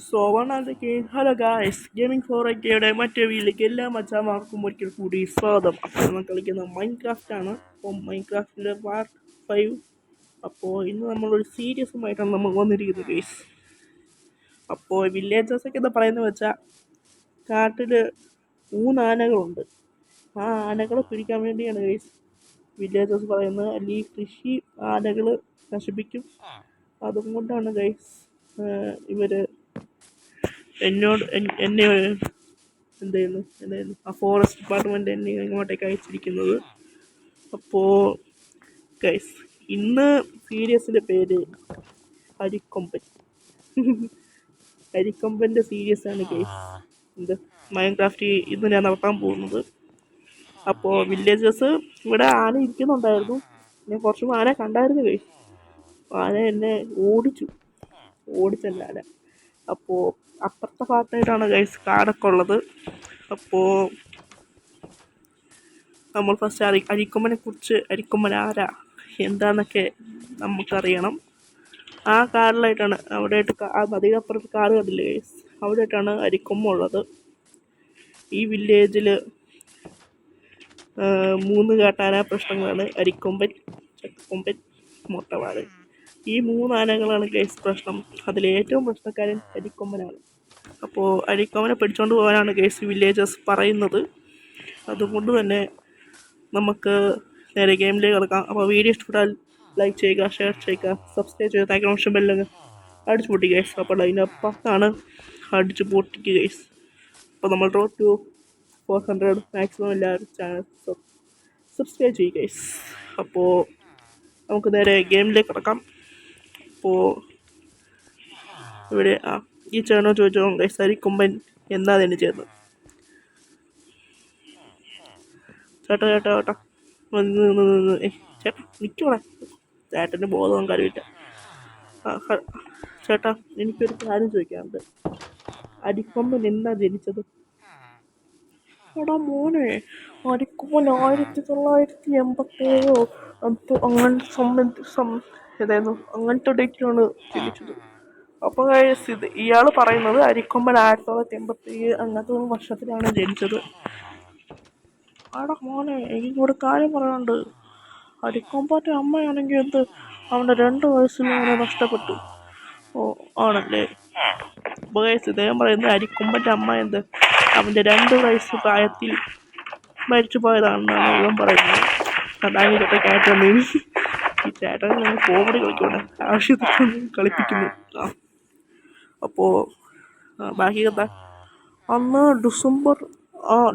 So വണ്ണാലേക്ക് hello guys gaming ഫോറൊക്കെയുടെ മറ്റേ വീട്ടിലേക്ക് എല്ലാ മച്ചാമാർക്കും ഒരിക്കൽ കൂടി സ്വാഗതം. അപ്പോൾ നമ്മൾ കളിക്കുന്ന മൈൻക്രാഫ്റ്റ് ആണ്. അപ്പോൾ മൈൻക്രാഫ്റ്റിൻ്റെ പാർട്ട് 5. അപ്പോൾ ഇന്ന് നമ്മളൊരു സീരിയസുമായിട്ടാണ് നമ്മൾ വന്നിരിക്കുന്നത് ഗൈസ്. അപ്പോൾ വില്ലേജേഴ്സൊക്കെ എന്താ പറയുന്നത് വെച്ചാൽ കാട്ടിൽ 3 ആനകളുണ്ട്. ആ ആനകളെ പിടിക്കാൻ വേണ്ടിയാണ് ഗൈസ് വില്ലേജേഴ്സ് പറയുന്നത്. അല്ലെങ്കിൽ കൃഷി ആനകൾ നശിപ്പിക്കും. അതുകൊണ്ടാണ് ഗൈസ് ഇവർ എന്നെ എന്തായിരുന്നു ആ ഫോറസ്റ്റ് ഡിപ്പാർട്ട്മെൻറ്റ് എന്നെ ഇങ്ങോട്ടേക്ക് അയച്ചിരിക്കുന്നത്. അപ്പോൾ ഗൈസ് ഇന്ന് സീരിയസിൻ്റെ പേര് അരിക്കൊമ്പൻ. അരിക്കൊമ്പൻ്റെ സീരീസ് ആണ് ഗൈസ് മൈൻക്രാഫ്റ്റ് ഇന്ന് ഞാൻ നടത്താൻ പോകുന്നത്. അപ്പോൾ വില്ലേജേഴ്സ് ഇവിടെ ആന ഇരിക്കുന്നുണ്ടായിരുന്നു. ഞാൻ കുറച്ച് ആന കണ്ടായിരുന്നു ഗൈസ്. ആന എന്നെ ഓടിച്ചല്ല ആന. അപ്പോൾ അപ്പുറത്തെ ഭാഗത്തായിട്ടാണ് ഗൈസ് കാടൊക്കെ ഉള്ളത്. അപ്പോൾ നമ്മൾ ഫസ്റ്റ് അരിക്കൊമ്പനെ കുറിച്ച്, അരിക്കൊമ്പൻ ആരാ എന്താന്നൊക്കെ നമുക്കറിയണം. ആ കാടിലായിട്ടാണ് അവിടെയായിട്ട് ആ നദിക്കപ്പുറത്ത് കാട് കണ്ടില്ലേ ഗൈസ്, അവിടെയായിട്ടാണ് അരിക്കൊമ്പൻ ഉള്ളത്. ഈ വില്ലേജിൽ 3 കാട്ടാന പ്രശ്നങ്ങളാണ്: അരിക്കൊമ്പൻ, ചക്കക്കൊമ്പൻ, മൊട്ടവാട്. ഈ 3 ആനകളാണ് ഗൈസ് പ്രശ്നം. അതിലേറ്റവും പ്രശ്നക്കാരൻ അരിക്കൊമ്പനാണ്. അപ്പോൾ അരിക്കൊമ്പനെ പിടിച്ചുകൊണ്ട് പോകാനാണ് ഗൈസ് വില്ലേജേഴ്സ് പറയുന്നത്. അതുകൊണ്ട് തന്നെ നമുക്ക് നേരെ ഗെയിമിലേക്ക് കിടക്കാം. അപ്പോൾ വീഡിയോ ഇഷ്ടപ്പെട്ടാൽ ലൈക്ക് ചെയ്യുക, ഷെയർ ചെയ്യുക, സബ്സ്ക്രൈബ് ചെയ്യുക, താങ്കൾ ബെല്ലങ്ങ് അടിച്ചു പൊട്ടിക്കുക ഗൈസ്. അപ്പോൾ അതിൻ്റെ അപ്പുറത്താണ് അടിച്ചു പൊട്ടിക്കുക ഗൈസ്. അപ്പോൾ നമ്മൾ റോഡ് ടു 400 മാക്സിമം എല്ലാവരും ചാനൽ സബ്സ്ക്രൈബ് ചെയ്യുക ഗൈസ്. അപ്പോൾ നമുക്ക് നേരെ ഗെയിമിലേക്ക് കിടക്കാം. അപ്പോൾ ഇവിടെ ഈ ചേട്ടനോ ചോദിച്ചോ ഗൈസ്, അരിക്കൊമ്പൻ എന്താ തന്നെ ചെയ്യുന്നത്? ചേട്ടാ ചേട്ടാ നിൽക്കോളെ, ചേട്ടൻ്റെ ബോധവും കാര്യമില്ല. ചേട്ടാ, എനിക്കൊരു കാര്യം ചോദിക്കാറുണ്ട്. അരിക്കൊമ്പൻ എന്നാ ജനിച്ചത്? എടാ മോനെ, അരിക്കൊമ്പൻ 1987 അങ്ങനത്തെ ഡേറ്റിലാണ് ജനിച്ചത്. അപ്പോൾ ഇയാൾ പറയുന്നത് അരിക്കൊമ്പൻ 1987 അങ്ങനത്തെ വർഷത്തിലാണ് ജനിച്ചത്. ആടാ മോനെ, എനിക്കിവിടെ കാര്യം പറയാനുണ്ട്. അരിക്കൊമ്പൻ്റെ അമ്മയാണെങ്കിൽ അവൻ്റെ 2 വയസ്സിൽ അവനെ നഷ്ടപ്പെട്ടു. ഓ ആണല്ലേ? അപ്പോൾ ഇദ്ദേഹം പറയുന്നത് അരിക്കൊമ്പൻ്റെ അമ്മ അവൻ്റെ 2 വയസ്സ് പ്രായത്തിൽ മരിച്ചു പോയതാണെന്നാണ് ഇവൻ പറയുന്നത്. അതാണ് ഇതൊക്കെ കേട്ടത്. ഈ ചേട്ടൻ കോമഡി കളിക്കൂടെ, ആവശ്യത്തിന് കളിപ്പിക്കുന്നു. അപ്പോൾ ബാക്കി കഥ അന്ന്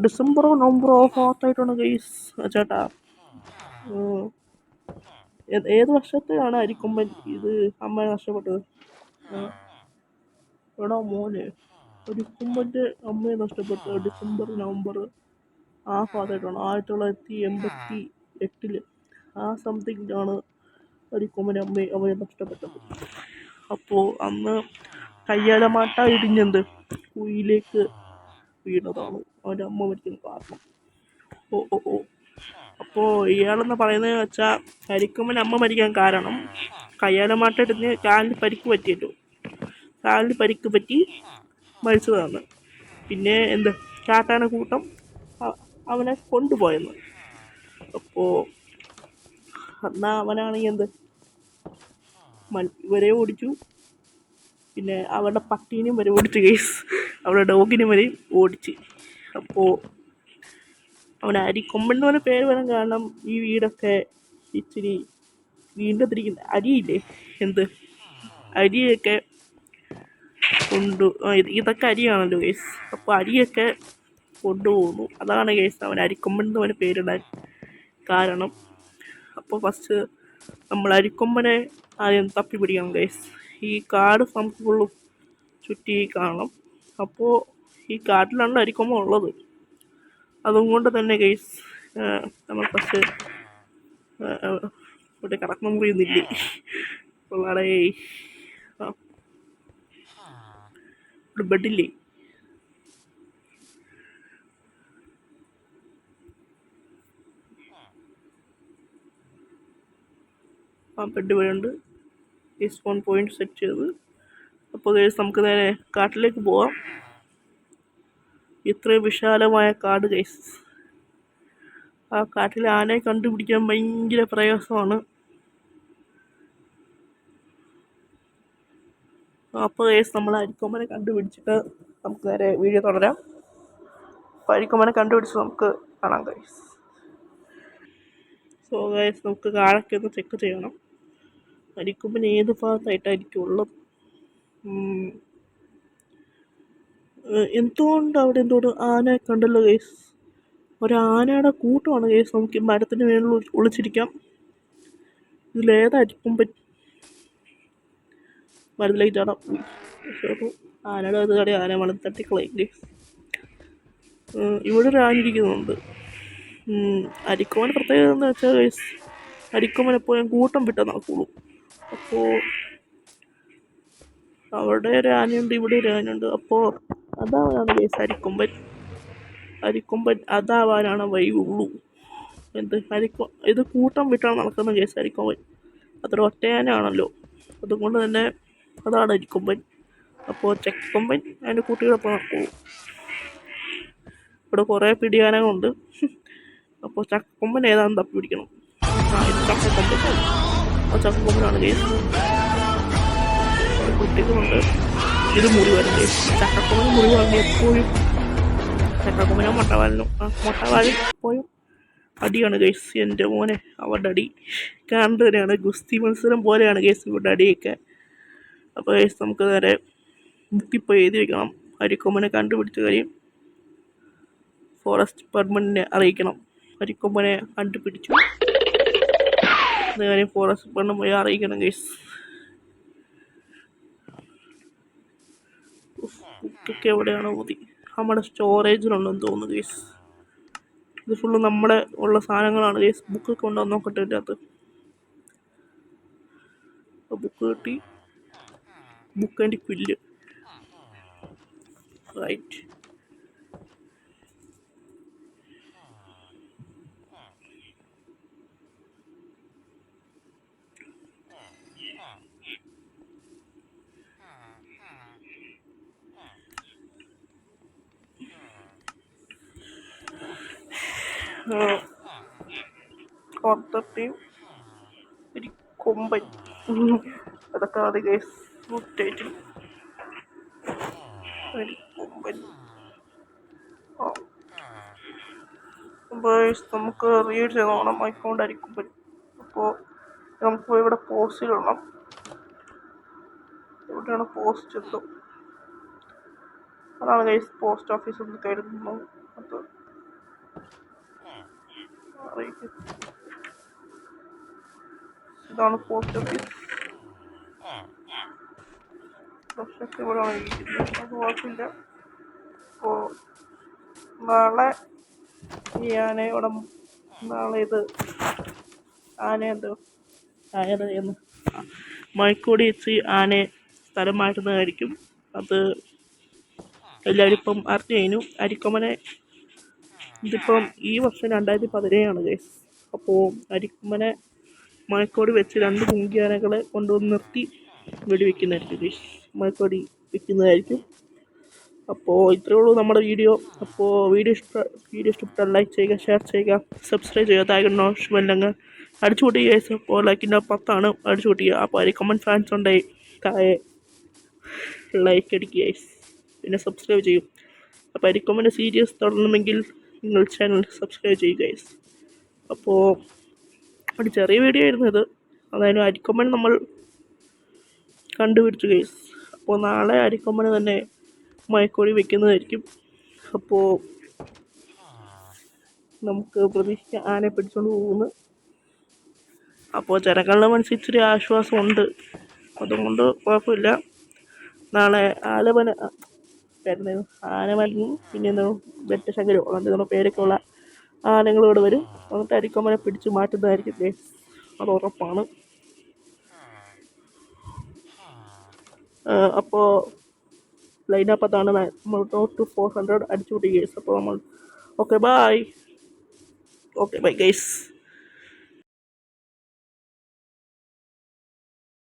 ഡിസംബറോ നവംബറോ ഭാഗത്തായിട്ടാണ് ഗൈസ്. ചേട്ടാ, ഏത് വർഷത്തിലാണ് അരിക്കൊമ്പൻ അമ്മ നഷ്ടപ്പെട്ടത്? എടാ മോനെ, അരിക്കൊമ്പൻ്റെ അമ്മയെ നഷ്ടപ്പെട്ടത് ഡിസംബർ നവംബർ ആ ഭാഗത്തായിട്ടാണ്. 1988 ആ സംതിങ്ങിലാണ് അരിക്കൊമ്പൻ്റെ അവയെ നഷ്ടപ്പെട്ടത്. അപ്പോൾ അന്ന് കയ്യാലമാട്ട ഇടിഞ്ഞെന്ത് കുയിലേക്ക് വീണതാണ് അവൻ്റെ അമ്മ മരിക്കുന്ന കാരണം. ഓ അപ്പോൾ ഇയാളെന്ന് പറയുന്നത് വെച്ചാൽ അരിക്കൊമ്പൻ അമ്മ മരിക്കാൻ കാരണം കയ്യാലമാട്ട ഇടിഞ്ഞ് കാലിന് പരിക്ക് പറ്റിയല്ലോ. കാലിന് പരിക്ക് പറ്റി മരിച്ചതാണ്. പിന്നെ കാട്ടാന കൂട്ടം അവനെ കൊണ്ടുപോയെന്ന്. അപ്പോൾ എന്നാ അവനാണെങ്കിൽ ഇവരെ ഓടിച്ചു. പിന്നെ അവരുടെ പട്ടീനെയും വരെ ഓടിച്ചു ഗൈസ്, അവരുടെ ഡോഗിനെ വരെ ഓടിച്ച്. അപ്പോൾ അവൻ അരിക്കൊമ്പൻ എന്ന് പറഞ്ഞ പേര് വരാൻ കാരണം ഈ വീടൊക്കെ ഇച്ചിരി വീണ്ടത്തിരിക്കുന്ന അരിയില്ലേ, അരിയൊക്കെ ഇതൊക്കെ അരിയാണല്ലോ ഗൈസ്. അപ്പോൾ അരിയൊക്കെ കൊണ്ടുപോകുന്നു. അതാണ് ഗൈസ് അവൻ അരിക്കൊമ്പൻ എന്ന് പറഞ്ഞ പേരിടാൻ കാരണം. അപ്പോൾ ഫസ്റ്റ് നമ്മൾ അരിക്കൊമ്പനെ ആദ്യം തപ്പി പിടിക്കണം ഗൈസ്. ഈ കാട് നമുക്ക് ഫുള്ളും ചുറ്റി കാണണം. അപ്പോൾ ഈ കാട്ടിലാണ് അരിക്കൊമ്പൻ ഉള്ളത്. അതുകൊണ്ട് തന്നെ ഗൈസ് നമ്മൾ ഫസ്റ്റ് ഇവിടെ കിടക്കണം മുറിയുന്നില്ലേ ഉള്ളടേ, ഇവിടെ ബെഡില്ലേ? ആ ബെഡ് ഇവിടെ ഉണ്ട്. ഈ സ്പോൺ പോയിന്റ് സെറ്റ് ചെയ്ത് അപ്പോൾ ഗൈസ് നമുക്ക് നേരെ കാട്ടിലേക്ക് പോവാം. ഇത്രയും വിശാലമായ കാട് ഗൈസ്. ആ കാട്ടിൽ ആനയെ കണ്ടുപിടിക്കാൻ ഭയങ്കര പ്രയാസമാണ്. അപ്പോൾ ഗൈസ് നമ്മൾ അരിക്കൊമ്പനെ കണ്ടുപിടിച്ചിട്ട് നമുക്ക് നേരെ വീഡിയോ തുടരാം. അപ്പോൾ അരിക്കൊമ്പനെ കണ്ടുപിടിച്ച് നമുക്ക് കാണാം ഗൈസ്. സോ ഗൈസ് നമുക്ക് കാടൊക്കെ ഒന്ന് ചെക്ക് ചെയ്യണം. അരിക്കൊമ്പൻ ഏത് ഭാഗത്തായിട്ടായിരിക്കും ഉള്ളത്? എന്തുകൊണ്ട് അവിടെ ആന കണ്ടല്ലോ ഗൈസ്. ഒരാനയുടെ കൂട്ടമാണ് ഗൈസ്. നമുക്ക് ഈ മരത്തിന് മേളിൽ ഒളിച്ചിരിക്കാം. ഇതിലേതായിരിക്കും മരത്തിലേക്ക് ചാടാം. ആനയുടെ അത് കടി ആന മണം തട്ടിക്കളയും ഗൈസ്. ഇവിടെ ഒരു ആന ഇരിക്കുന്നുണ്ട്. അരിക്കൊമ്പൻ പ്രത്യേകത എന്ന് വെച്ചാൽ ഗൈസ്, അരിക്കൊമ്പൻ എപ്പോഴും കൂട്ടം വിട്ടാൽ നടക്കുള്ളൂ. അപ്പോൾ അവിടെ ഒരു ആനയുണ്ട്, ഇവിടെ ഒരു ആനയുണ്ട്. അപ്പോൾ അതാവാനാണ് ഗൈസ് അരിക്കൊമ്പൻ അതാവാനാണ് വഴിയുള്ളൂ. ഇത് കൂട്ടം വിട്ടാണ് നടക്കുന്ന കേസ് അരിക്കൊമ്പൻ. അതൊരു ഒറ്റയാനാണല്ലോ, അതുകൊണ്ട് തന്നെ അതാണ് അരിക്കൊമ്പൻ. അപ്പോൾ ചക്കക്കൊമ്പൻ അതിൻ്റെ കുട്ടികളൊപ്പം നടക്കുള്ളൂ. ഇവിടെ കുറേ പിടിയാനകളുണ്ട്. അപ്പോൾ ചക്കക്കൊമ്പൻ ഏതാണെന്ന് തപ്പി പിടിക്കണം. ഇത് ചക്കക്കൊമ്പൻ. ആ ചക്കക്കൊമ്പനാണ് കേസ്. കുട്ടികളുണ്ട്. ഇത് മുറിവാലും കേസ്. ചക്കക്കൊമ്പന് മുറിവാണെങ്കിൽ എപ്പോഴും ചക്കക്കൊമ്പനോ മുട്ടവാലിനോ എപ്പോഴും അടിയാണ് ഗൈസ്. എൻ്റെ മോനെ അവരുടെ അടി കാണുന്നതിനാണ്. ഗുസ്തി മത്സരം പോലെയാണ് ഗൈസ് ഇവരുടെ അടിയൊക്കെ. അപ്പോൾ ഗൈസ് നമുക്ക് നേരെ ബുക്കിൽ പോയി എഴുതി വയ്ക്കണം. അരിക്കൊമ്പനെ കണ്ടുപിടിച്ച കാര്യം ഫോറസ്റ്റ് ഡിപ്പാർട്ട്മെൻറ്റിനെ അറിയിക്കണം. അരിക്കൊമ്പനെ കണ്ടുപിടിച്ചു കാര്യം ഫോറസ്റ്റ് ഡിപ്പാർട്ട്മെൻറ്റ് പോയി അറിയിക്കണം ഗൈസ്. ബുക്കൊക്കെ എവിടെയാണോ മതി, നമ്മുടെ സ്റ്റോറേജിലുണ്ടെന്ന് തോന്നുന്നു ഗൈസ്. ഇത് ഫുള്ള് നമ്മുടെ ഉള്ള സാധനങ്ങളാണ് ഗൈസ്. ബുക്കൊക്കെ ഉണ്ടോ നോക്കട്ടെ എൻ്റെ അകത്ത്. ബുക്ക് കിട്ടി. Book and quill. റൈറ്റ്. കോർത്തപ്പയും ഒരു കൊമ്പൻ അതൊക്കെ അത് ഗൈസ്. മുട്ടേറ്റും ഒരു കൊമ്പൻ. നമുക്ക് റീഡ് ചെയ്ത് നോക്കണം അക്കൗണ്ട് ആയിരിക്കും. അപ്പോൾ നമുക്ക് ഇവിടെ പോസ്റ്റിലിടണം. എവിടെയാണ് പോസ്റ്റ് എത്തും? അതാണ് ഗൈസ് പോസ്റ്റ് ഓഫീസ് എന്ന് കരുതുന്നു. അത് ഇതാണ് പോസ്റ്റ് ഓഫീസ്. പ്രശ്നമൊക്കെ ഇവിടെയാണ് ഇരിക്കുന്നത്. അത് കുഴപ്പമില്ല. അപ്പോൾ നാളെ ഈ ആനയോടെ നാളെ ഇത് എന്ന് മയക്കോടി വെച്ച് ആനയെ സ്ഥലം മാറ്റുന്നതായിരിക്കും. അത് എല്ലാവരും ഇപ്പം അറിഞ്ഞു കഴിഞ്ഞു. അരിക്കൊമ്പനെ ഇതിപ്പം ഈ വർഷം 2017 ഗൈസ്. അപ്പോൾ അരിക്കൊമ്പനെ മയക്കോടി വെച്ച് 2 കുങ്കിയാനകളെ കൊണ്ടുവന്ന് നിർത്തി വെടിവെക്കുന്നതായിരിക്കും ഗൈസ്. മയക്കോടി വെക്കുന്നതായിരിക്കും. അപ്പോൾ ഇത്രയേ ഉള്ളൂ നമ്മുടെ വീഡിയോ. അപ്പോൾ വീഡിയോ ഇഷ്ടപ്പെട്ടാൽ ലൈക്ക് ചെയ്യുക, ഷെയർ ചെയ്യുക, സബ്സ്ക്രൈബ് ചെയ്യുക. താഴെ നോഷ്മല്ലെങ്കിൽ അടിച്ചു കൂട്ടുക ഗൈസ്. അപ്പോൾ ലൈക്കിൻ്റെ 10 അടിച്ചു കൂട്ടുക. അപ്പോൾ അരിക്കൊമ്പൻ ഫാൻസ് ഉണ്ടെങ്കിൽ താഴെ ലൈക്ക് അടിക്കുക ഗൈസ്, പിന്നെ സബ്സ്ക്രൈബ് ചെയ്യും. അപ്പോൾ അരിക്കൊമ്പൻ്റെ സീരീസ് തുടരണമെങ്കിൽ നിങ്ങൾ ചാനൽ സബ്സ്ക്രൈബ് ചെയ്യുക ഗൈസ്. അപ്പോൾ ഒരു ചെറിയ വീഡിയോ ആയിരുന്നു ഇത്. അതായത് അരിക്കൊമ്പൻ നമ്മൾ കണ്ടുപിടിച്ചു ഗൈസ്. അപ്പോൾ നാളെ അരിക്കൊമ്പന് തന്നെ മയക്കോടി വെക്കുന്നതായിരിക്കും. അപ്പോൾ നമുക്ക് പ്രതീക്ഷിക്കാം ആനയെ പിടിച്ചുകൊണ്ട് പോകുന്നു. അപ്പോൾ ജനങ്ങളുടെ മനസ്സിൽ ഇച്ചിരി ആശ്വാസമുണ്ട്, അതുകൊണ്ട് കുഴപ്പമില്ല. നാളെ ആനമലും പിന്നെ വെറ്റശങ്കരോ അങ്ങനത്തെ പേരൊക്കെ ഉള്ള ആനകളിവിടെ വരും. എന്നിട്ട് അരിക്കൊമ്പനെ പിടിച്ച് മാറ്റുന്നതായിരിക്കും ഗൈസ്, അത് ഉറപ്പാണ്. അപ്പോൾ ലൈനപ്പത്താണ് നമ്മൾ ടോപ്പ് ടു 400 അടിച്ചുകൂട്ടി ഗൈസ്. അപ്പോൾ നമ്മൾ ഓക്കെ ബൈ ഗൈസ്.